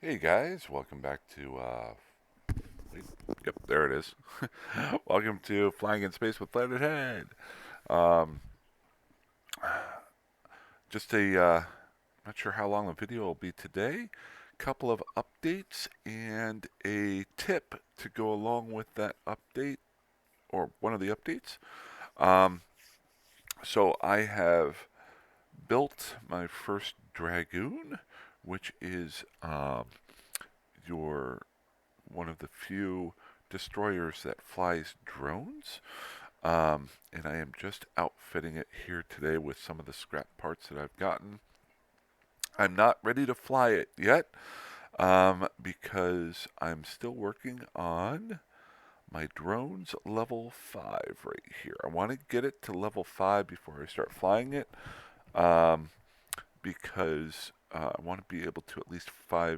Hey guys, welcome back to wait, yep, there it is. Welcome to Flying in Space with Planethead. Um, just a not sure how long the video will be today. Couple of updates and a tip to go along with that update or one of the updates. Um, so I have built my first Dragoon, which is your one of the few destroyers that flies drones. And I am just outfitting it here today with some of the scrap parts that I've gotten. I'm not ready to fly it yet because I'm still working on my drone's level 5 right here. I want to get it to level 5 before I start flying it um, because I want to be able to at least fly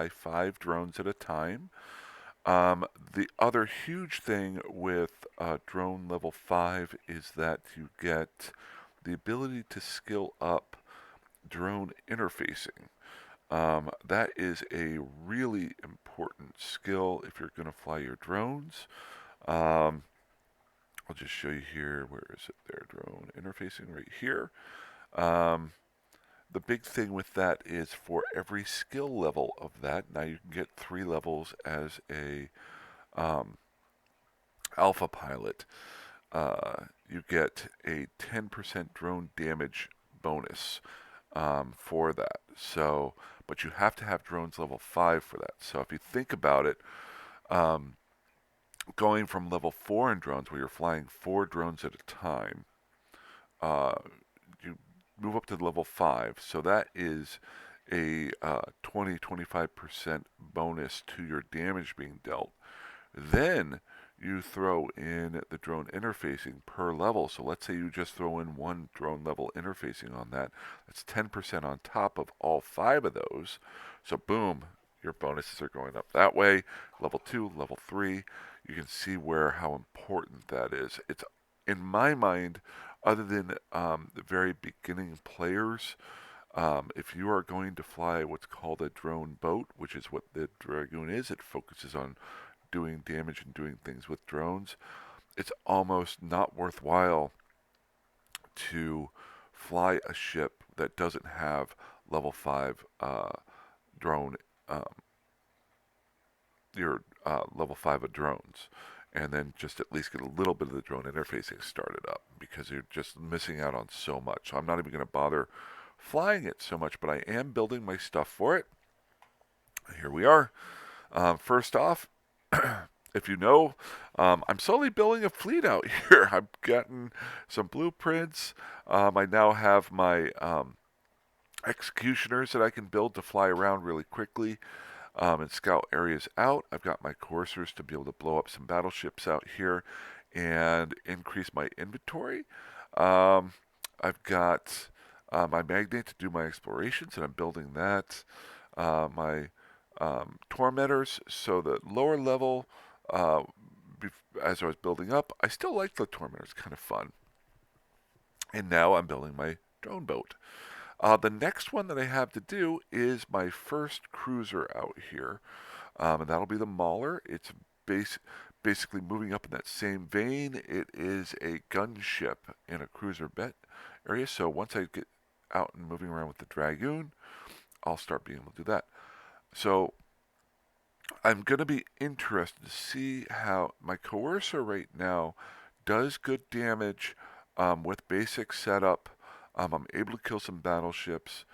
5 drones at a time. The other huge thing with drone level 5 is that you get the ability to skill up drone interfacing. That is a really important skill if you're going to fly your drones. Um, I'll just show you here. Where is it there? Drone interfacing right here. Um, the big thing with that is for every skill level of that, now you can get 3 levels as a um, alpha pilot. You get a 10% drone damage bonus for that. So, but you have to have drones level 5 for that. So if you think about it, um, going from level 4 in drones, where you're flying 4 drones at a time, uh, you move up to level 5. So that is a 20-25% bonus to your damage being dealt. Then you throw in the drone interfacing per level. So let's say you just throw in 1 drone level interfacing on that. That's 10% on top of all 5 of those. So boom, your bonuses are going up that way. Level 2, level 3. You can see how important that is. It's, in my mind, other than the very beginning players, if you are going to fly what's called a drone boat, which is what the Dragoon is, it focuses on doing damage and doing things with drones, it's almost not worthwhile to fly a ship that doesn't have level 5 drone, um, your level 5 of drones, and then just at least get a little bit of the drone interfacing started up because you're just missing out on so much. So I'm not even going to bother flying it so much, but I am building my stuff for it. Here we are. First off, if you know, I'm slowly building a fleet out here. I've gotten some blueprints. I now have my executioners that I can build to fly around really quickly and scout areas out. I've got my coursers to be able to blow up some battleships out here and increase my inventory. Um, I've got my magnet to do my explorations, and I'm building that. My tormentors, so the lower level, uh, as I was building up, I still like the tormentors, kind of fun. And now I'm building my drone boat. The next one that I have to do is my first cruiser out here, and that'll be the Mauler. It's base, basically moving up in that same vein. It is a gunship in a cruiser bet area, so once I get out and moving around with the Dragoon, I'll start being able to do that. So I'm going to be interested to see how my Coercer right now does good damage with basic setup. I'm able to kill some battleships.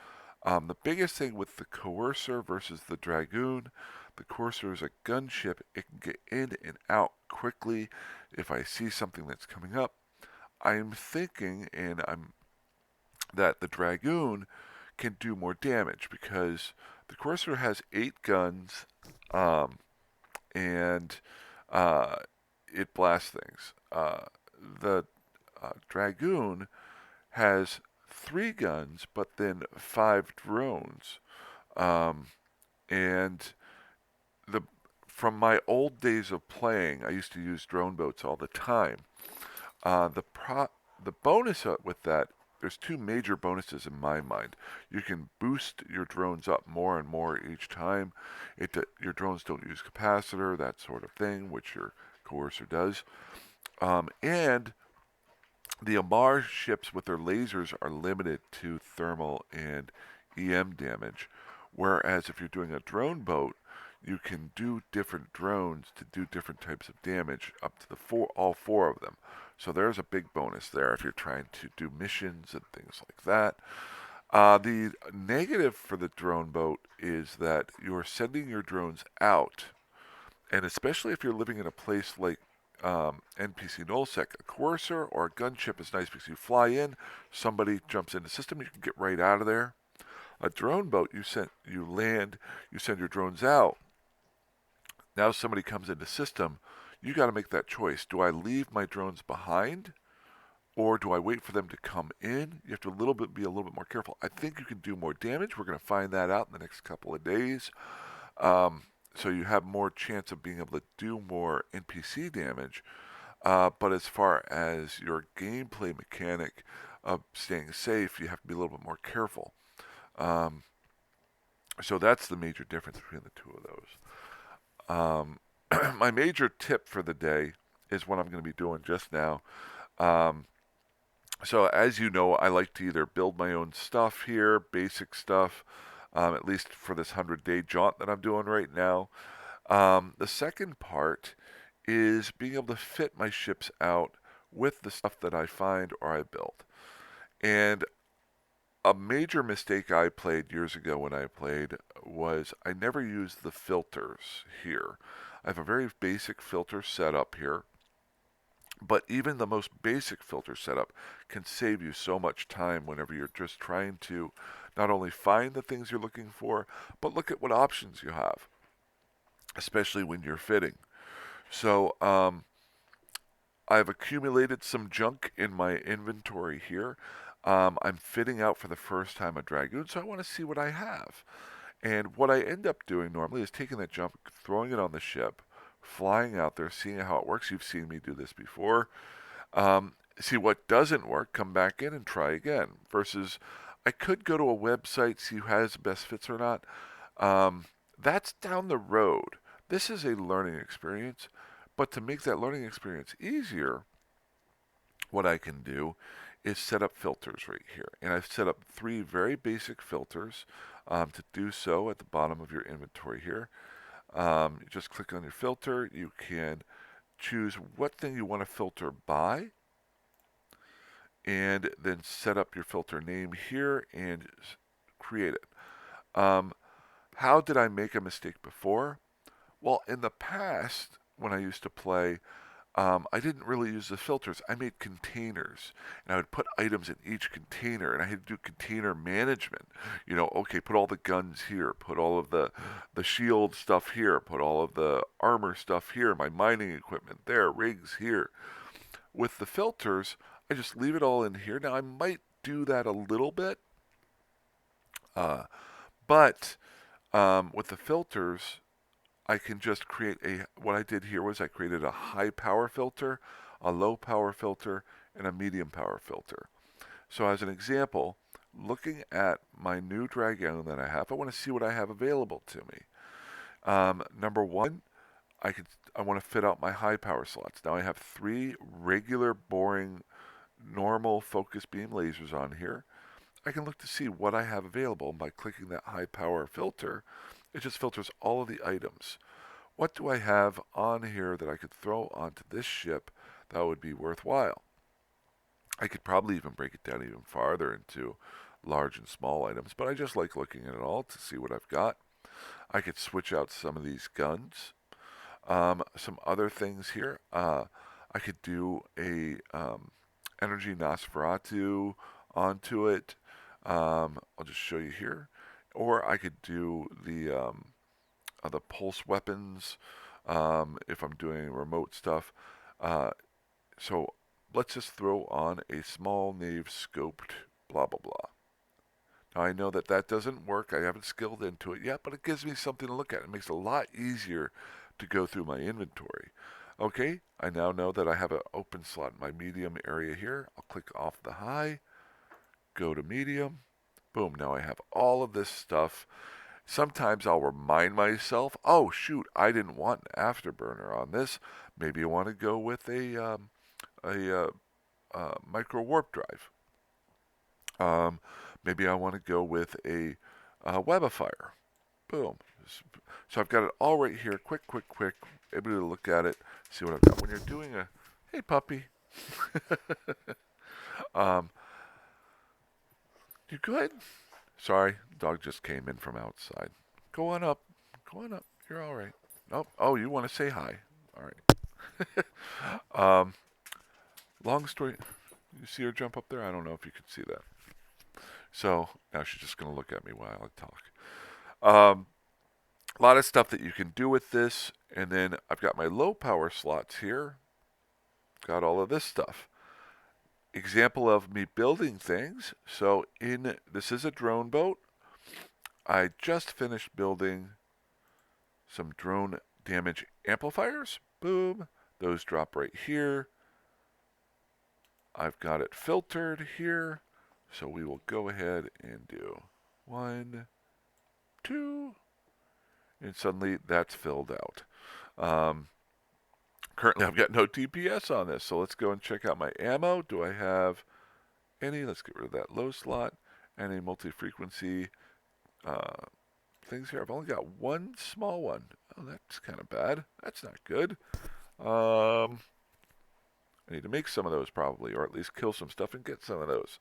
The biggest thing with the Coercer versus the Dragoon, the Coercer is a gunship. It can get in and out quickly if I see something that's coming up. I'm thinking, that the Dragoon can do more damage because the Coercer has 8 guns, um, and uh, it blasts things. The Dragoon has 3 guns, but then 5 drones. Um, and the from my old days of playing, I used to use drone boats all the time. The bonus with that there's two major bonuses in my mind. You can boost your drones up more and more each time. Your drones don't use capacitor, that sort of thing, which your coercer does. And the Amar ships with their lasers are limited to thermal and EM damage, whereas if you're doing a drone boat, you can do different drones to do different types of damage, up to all four of them. So there's a big bonus there if you're trying to do missions and things like that. The negative for the drone boat is that you're sending your drones out, and especially if you're living in a place like NPC nullsec, a coercer or a gunship is nice because you fly in, somebody jumps in the system, you can get right out of there. A drone boat, you land, you send your drones out. Now somebody comes in the system, you got to make that choice. Do I leave my drones behind, or do I wait for them to come in? You have to be a little bit more careful. I think you can do more damage. We're going to find that out in the next couple of days. Um, so you have more chance of being able to do more NPC damage. But as far as your gameplay mechanic of staying safe, you have to be a little bit more careful. Um, so that's the major difference between the two of those. My major tip for the day is what I'm going to be doing just now. Um, so as you know, I like to either build my own stuff here, basic stuff, at least for this 100-day jaunt that I'm doing right now. The second part is being able to fit my ships out with the stuff that I find or I build. And a major mistake I played years ago when I played was I never used the filters here. I have a very basic filter setup here, but even the most basic filter setup can save you so much time whenever you're just trying to not only find the things you're looking for, but look at what options you have, especially when you're fitting. So I've accumulated some junk in my inventory here. I'm fitting out for the first time a Dragoon, so I want to see what I have. And what I end up doing normally is taking that junk, throwing it on the ship, flying out there, seeing how it works. You've seen me do this before. See what doesn't work, come back in and try again. Versus, I could go to a website, see who has the best fits or not. That's down the road. This is a learning experience. But to make that learning experience easier, what I can do is set up filters right here. And I've set up 3 very basic filters to do so at the bottom of your inventory here. You just click on your filter. You can choose what thing you want to filter by, and then set up your filter name here and create it. How did I make a mistake before? Well, in the past, when I used to play, I didn't really use the filters. I made containers, and I would put items in each container, and I had to do container management. Okay, put all the guns here, put all of the shield stuff here, put all of the armor stuff here, my mining equipment there, rigs here. With the filters, I just leave it all in here. Now, I might do that a little bit, but with the filters, I can just what I did here was I created a high power filter, a low power filter, and a medium power filter. So as an example, looking at my new Dragon that I have, I want to see what I have available to me. Number one, I want to fit out my high power slots. Now I have 3 regular, boring, normal focus beam lasers on here. I can look to see what I have available by clicking that high power filter. It just filters all of the items. What do I have on here that I could throw onto this ship that would be worthwhile? I could probably even break it down even farther into large and small items, but I just like looking at it all to see what I've got. I could switch out some of these guns. Some other things here. I could do a energy Nosferatu onto it. I'll just show you here. Or I could do the pulse weapons if I'm doing remote stuff. So let's just throw on a small nave scoped blah blah blah. Now I know that doesn't work. I haven't skilled into it yet, but it gives me something to look at. It makes it a lot easier to go through my inventory. Okay, I now know that I have an open slot in my medium area here. I'll click off the high, go to medium. Boom, now I have all of this stuff. Sometimes I'll remind myself, oh shoot, I didn't want an afterburner on this. Maybe I want to go with a micro warp drive. Um, Maybe I want to go with a webifier. Boom. So I've got it all right here. Quick, quick, quick. Able to look at it, see what I've got. When you're doing a, hey puppy, um, you good? Sorry, dog just came in from outside. Go on up. Go on up. You're all right. Oh, you want to say hi? All right. Long story. You see her jump up there? I don't know if you can see that. So now she's just going to look at me while I talk. A lot of stuff that you can do with this. And then I've got my low power slots here. Got all of this stuff. Example of me building things. So this is a drone boat. I just finished building some drone damage amplifiers. Boom. Those drop right here. I've got it filtered here. So we will go ahead and do 1, 2, and suddenly that's filled out. Currently I've got no DPS on this, so let's go and check out my ammo. Do I have any? Let's get rid of that low slot. Any multi-frequency things here. I've only got one small one. Oh, that's kind of bad. That's not good. I need to make some of those probably, or at least kill some stuff and get some of those.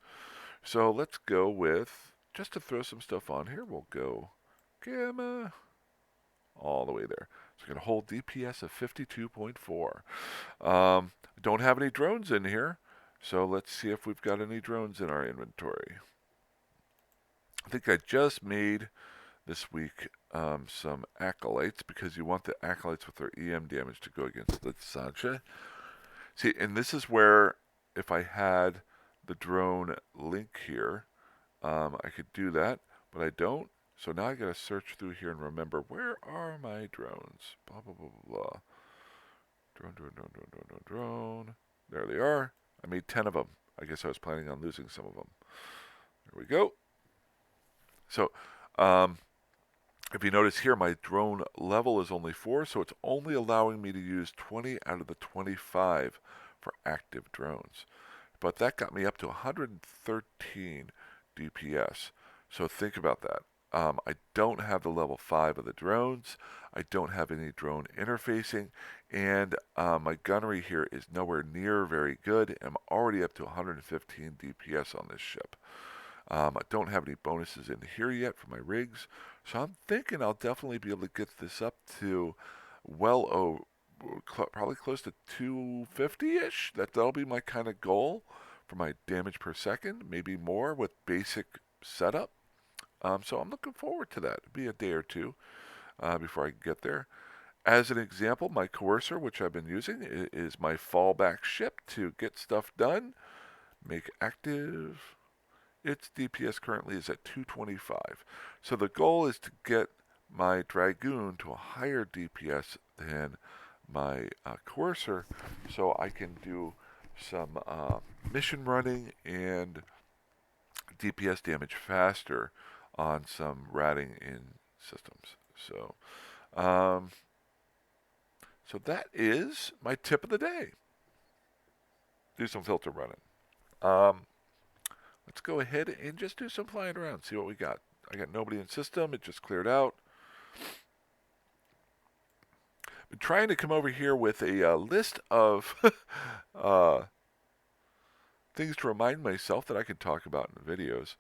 So let's go with, just to throw some stuff on here, we'll go gamma all the way there. So we're going to hold DPS of 52.4. Don't have any drones in here, so let's see if we've got any drones in our inventory. I think I just made this week some acolytes, because you want the acolytes with their EM damage to go against the Sancha. See, and this is where if I had the drone link here, I could do that, but I don't. So now I gotta search through here and remember, where are my drones? Blah, blah, blah, blah, blah. Drone. There they are. I made 10 of them. I guess I was planning on losing some of them. There we go. So, if you notice here, my drone level is only 4, so it's only allowing me to use 20 out of the 25 for active drones. But that got me up to 113 DPS. So think about that. I don't have the level 5 of the drones. I don't have any drone interfacing. And my gunnery here is nowhere near very good. I'm already up to 115 DPS on this ship. I don't have any bonuses in here yet for my rigs. So I'm thinking I'll definitely be able to get this up to probably close to 250-ish. That'll be my kind of goal for my damage per second, maybe more with basic setup. So I'm looking forward to that. It'll be a day or two before I can get there. As an example, my coercer, which I've been using, is my fallback ship to get stuff done. Make active. Its DPS currently is at 225. So the goal is to get my Dragoon to a higher DPS than my coercer, so I can do some mission running and DPS damage faster on some ratting in systems. So, so that is my tip of the day. Do some filter running. Let's go ahead and just do some flying around, see what we got. I got nobody in system. It just cleared out. Been trying to come over here with a list of things to remind myself that I can talk about in the videos,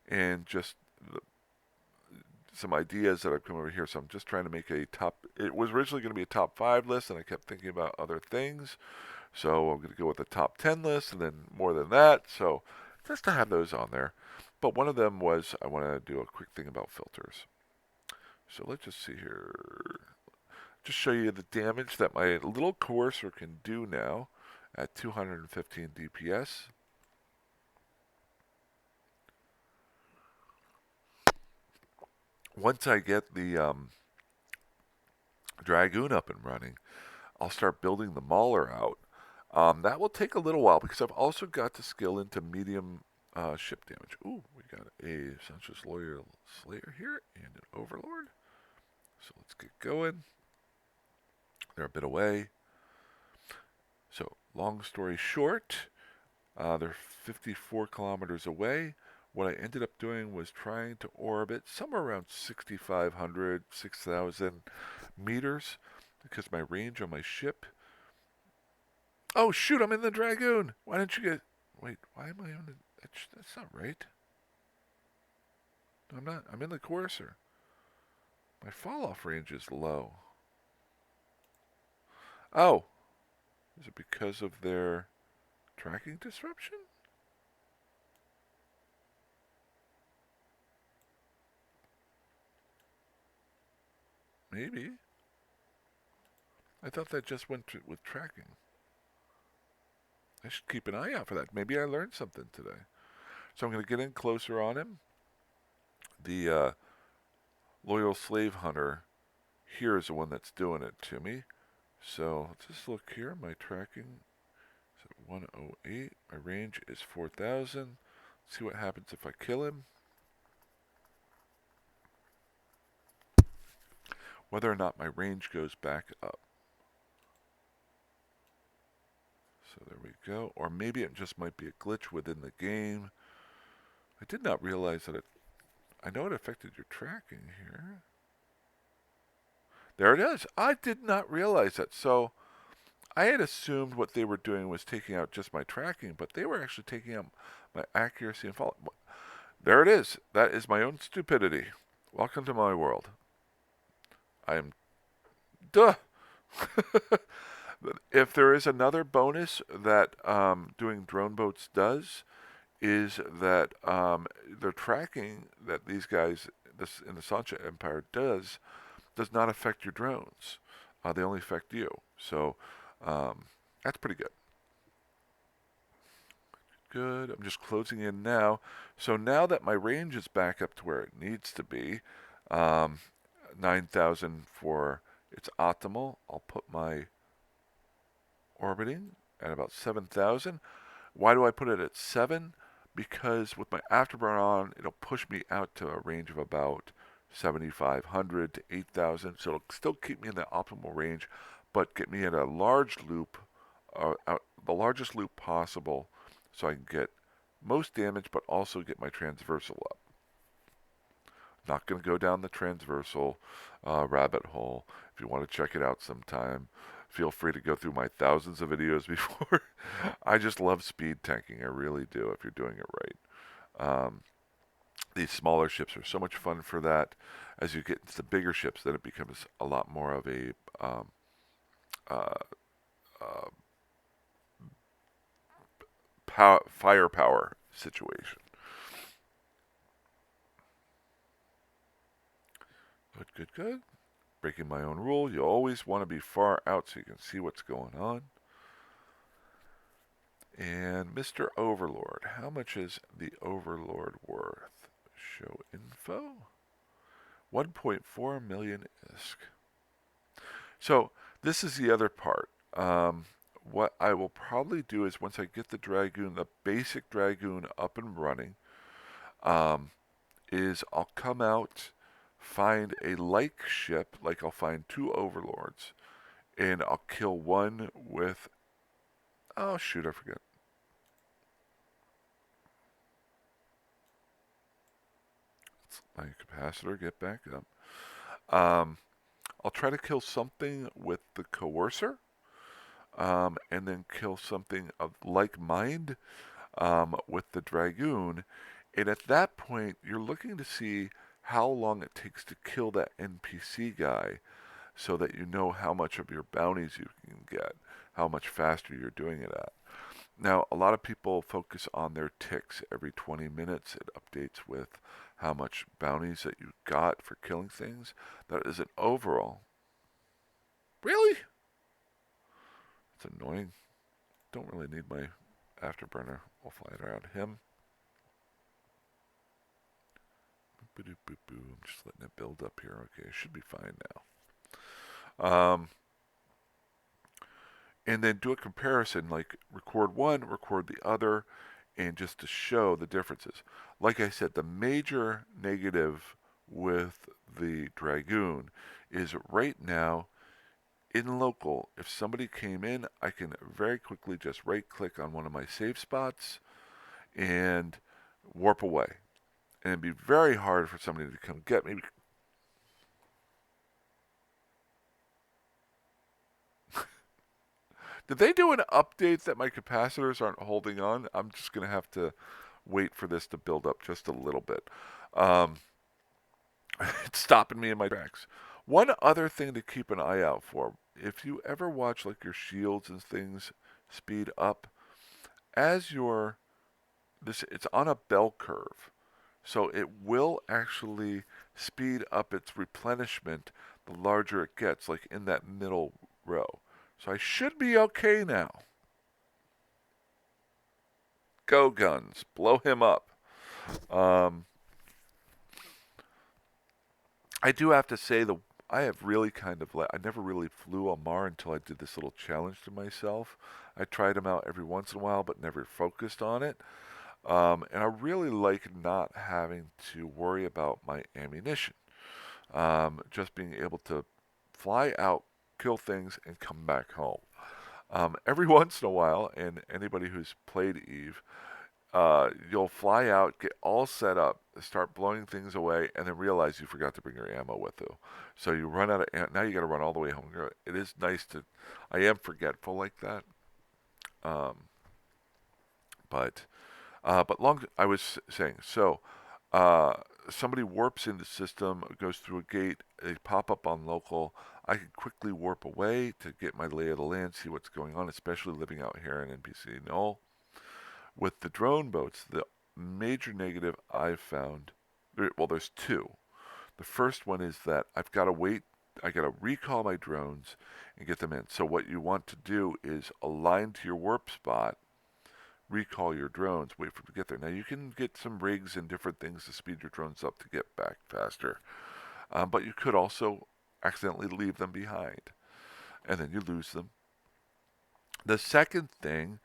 and just some ideas that I've come over here. So I'm just trying to make a top. It was originally going to be a top 5 list, and I kept thinking about other things. So I'm going to go with the top 10 list, and then more than that. So just to have those on there. But one of them was I want to do a quick thing about filters. So let's just see here. Just show you the damage that my little coercer can do now at 215 DPS. Once I get the Dragoon up and running, I'll start building the Mauler out. That will take a little while because I've also got to skill into medium Ship damage. Ooh, we got a Sensuous Loyal Slayer here and an Overlord. So let's get going. They're a bit away. So, long story short, they're 54 kilometers away. What I ended up doing was trying to orbit somewhere around 6,500, 6,000 meters because my range on my ship. Oh, shoot, I'm in the Dragoon. Why didn't you get. Wait, why am I on the. That's not right. No, I'm not. I'm in the Courser. My fall off range is low. Oh, is it because of their tracking disruption? Maybe. I thought that just went with tracking. I should keep an eye out for that. Maybe I learned something today. So I'm going to get in closer on him. The loyal slave hunter here is the one that's doing it to me. So let's just look here. My tracking is at 108. My range is 4,000. See what happens if I kill him. Whether or not my range goes back up. So there we go. Or maybe it just might be a glitch within the game. I did not realize that I know it affected your tracking here. There it is. I did not realize that. So I had assumed what they were doing was taking out just my tracking, but they were actually taking out my accuracy and follow. There it is. That is my own stupidity. Welcome to my world. I am. Duh! If there is another bonus that doing drone boats does, is that the tracking that these guys in the Sancha Empire does not affect your drones. They only affect you. So that's pretty good. Good. I'm just closing in now. So now that my range is back up to where it needs to be, 9,000 for its optimal, I'll put my orbiting at about 7,000. Why do I put it at 7? Because with my afterburner on, it'll push me out to a range of about 7,500 to 8,000. So it'll still keep me in the optimal range, but get me in a large loop, the largest loop possible, so I can get most damage, but also get my transversal up. Not going to go down the transversal rabbit hole. If you want to check it out sometime, feel free to go through my thousands of videos before. I just love speed tanking. I really do if you're doing it right. These smaller ships are so much fun for that. As you get into the bigger ships, then it becomes a lot more of a uh, uh, firepower situation. Good, good, good. Breaking my own rule. You always want to be far out so you can see what's going on. And Mr. Overlord. How much is the Overlord worth? Show info. 1.4 million ISK. So this is the other part. What I will probably do is once I get the Dragoon, the basic Dragoon up and running, is I'll come out, find a like ship, like I'll find 2 Overlords, and I'll kill one with. Oh shoot, I forget. Let's my capacitor get back up. I'll try to kill something with the Coercer, and then kill something of like mind with the Dragoon. And at that point, you're looking to see how long it takes to kill that NPC guy so that you know how much of your bounties you can get, how much faster you're doing it at. Now, a lot of people focus on their ticks every 20 minutes. It updates with how much bounties that you got for killing things. That is an overall. Really? It's annoying. Don't really need my afterburner. I'll fly it around him. I'm just letting it build up here. Okay, it should be fine now. And then do a comparison, like record one, record the other, and just to show the differences. Like I said, the major negative with the Dragoon is right now in local, if somebody came in, I can very quickly just right click on one of my save spots and warp away. And it'd be very hard for somebody to come get me. Did they do an update that my capacitors aren't holding on? I'm just going to have to wait for this to build up just a little bit. Um, it's stopping me in my tracks. One other thing to keep an eye out for, if you ever watch like your shields and things speed up, as your it's on a bell curve. So it will actually speed up its replenishment the larger it gets, like in that middle row. So I should be okay now. Go guns, blow him up. Um, I do have to say I have really kind of I never really flew a Mar until I did this little challenge to myself. I tried them out every once in a while, but never focused on it. And I really like not having to worry about my ammunition. Just being able to fly out, kill things, and come back home. Every once in a while, and anybody who's played Eve, you'll fly out, get all set up, start blowing things away, and then realize you forgot to bring your ammo with you. So you run out of ammo. Now you got to run all the way home. It is nice to. I am forgetful like that. Um, but long. I was saying so. Uh, Somebody warps into the system, goes through a gate, they pop up on local. I can quickly warp away to get my lay of the land, see what's going on, especially living out here in NPC Null. With the drone boats, the major negative I've found, well, there's two. The first one is that I've got to wait, I got to recall my drones and get them in. So what you want to do is align to your warp spot, recall your drones, wait for them to get there. Now you can get some rigs and different things to speed your drones up to get back faster, but you could also accidentally leave them behind, and then you lose them. The second thing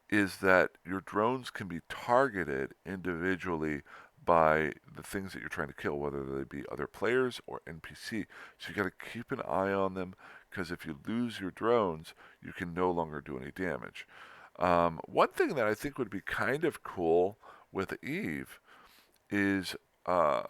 is that your drones can be targeted individually by the things that you're trying to kill, whether they be other players or NPC. So you got to keep an eye on them, because if you lose your drones, you can no longer do any damage. One thing that I think would be kind of cool with Eve is, and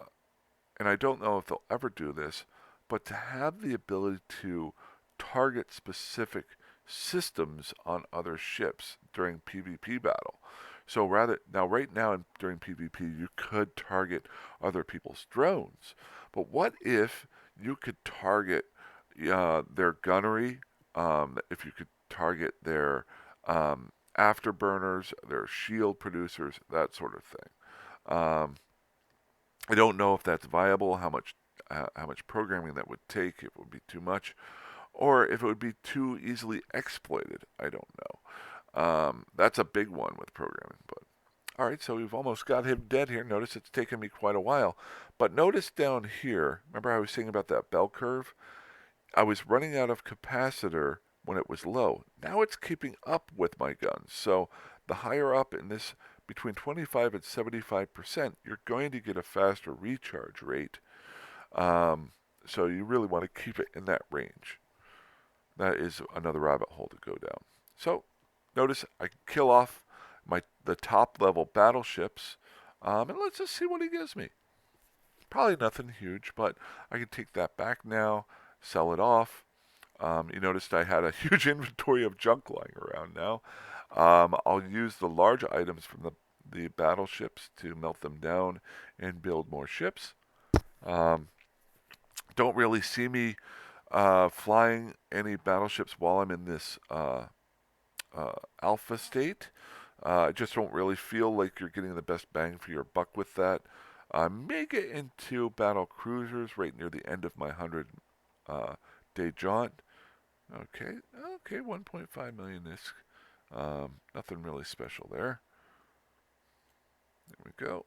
I don't know if they'll ever do this, but to have the ability to target specific systems on other ships during PvP battle. So right now during PvP, you could target other people's drones. But what if you could target their gunnery? If you could target their afterburners, their shield producers, that sort of thing. I don't know if that's viable. How much programming that would take? If it would be too much, or if it would be too easily exploited. I don't know. That's a big one with programming. But all right, so we've almost got him dead here. Notice it's taken me quite a while. But notice down here, remember I was saying about that bell curve? I was running out of capacitor when it was low. Now it's keeping up with my guns. So the higher up in this, between 25 and 75%, you're going to get a faster recharge rate. So you really want to keep it in that range. That is another rabbit hole to go down. So notice I can kill off the top level battleships, and let's just see what he gives me. Probably nothing huge, but I can take that back now, sell it off. You noticed I had a huge inventory of junk lying around now. I'll use the large items from the battleships to melt them down and build more ships. Um, don't really see me flying any battleships while I'm in this alpha state. I just don't really feel like you're getting the best bang for your buck with that. I may get into battle cruisers right near the end of my 100 day jaunt. Okay, 1.5 million ISK. Nothing really special there. There we go.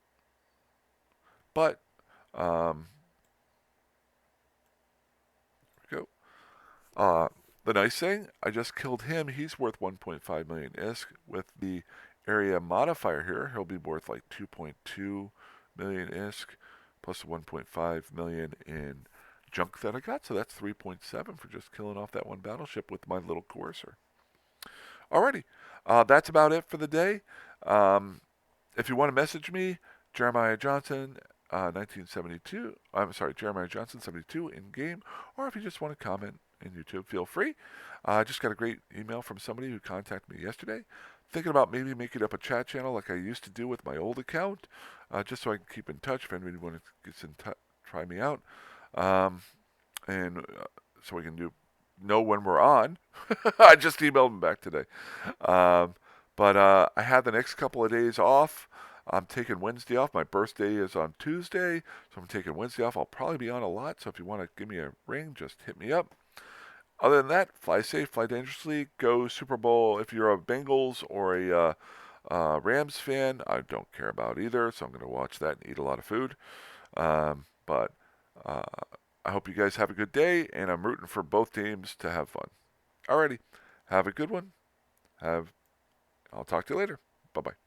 But, there we go. The nice thing, I just killed him. He's worth 1.5 million ISK with the area modifier here. He'll be worth like 2.2 million ISK plus 1.5 million in junk that I got. So that's 3.7 for just killing off that one battleship with my little courser. Alrighty, that's about it for the day. Um, if you want to message me, Jeremiah Johnson, 1972. I'm sorry, Jeremiah Johnson 72 in game, or if you just want to comment in YouTube, feel free. I just got a great email from somebody who contacted me yesterday, thinking about maybe making up a chat channel like I used to do with my old account, just so I can keep in touch. If anybody wants to get in touch, try me out, um, and so we can know when we're on. I just emailed him back today. Um, but I have the next couple of days off. I'm taking Wednesday off. My birthday is on Tuesday, so I'm taking Wednesday off. I'll probably be on a lot, so if you want to give me a ring, just hit me up. Other than that, fly safe, fly dangerously, go Super Bowl. If you're a Bengals or a Rams fan, I don't care about either, so I'm going to watch that and eat a lot of food. But uh, I hope you guys have a good day, and I'm rooting for both teams to have fun. Alrighty, have a good one. I'll talk to you later. Bye bye.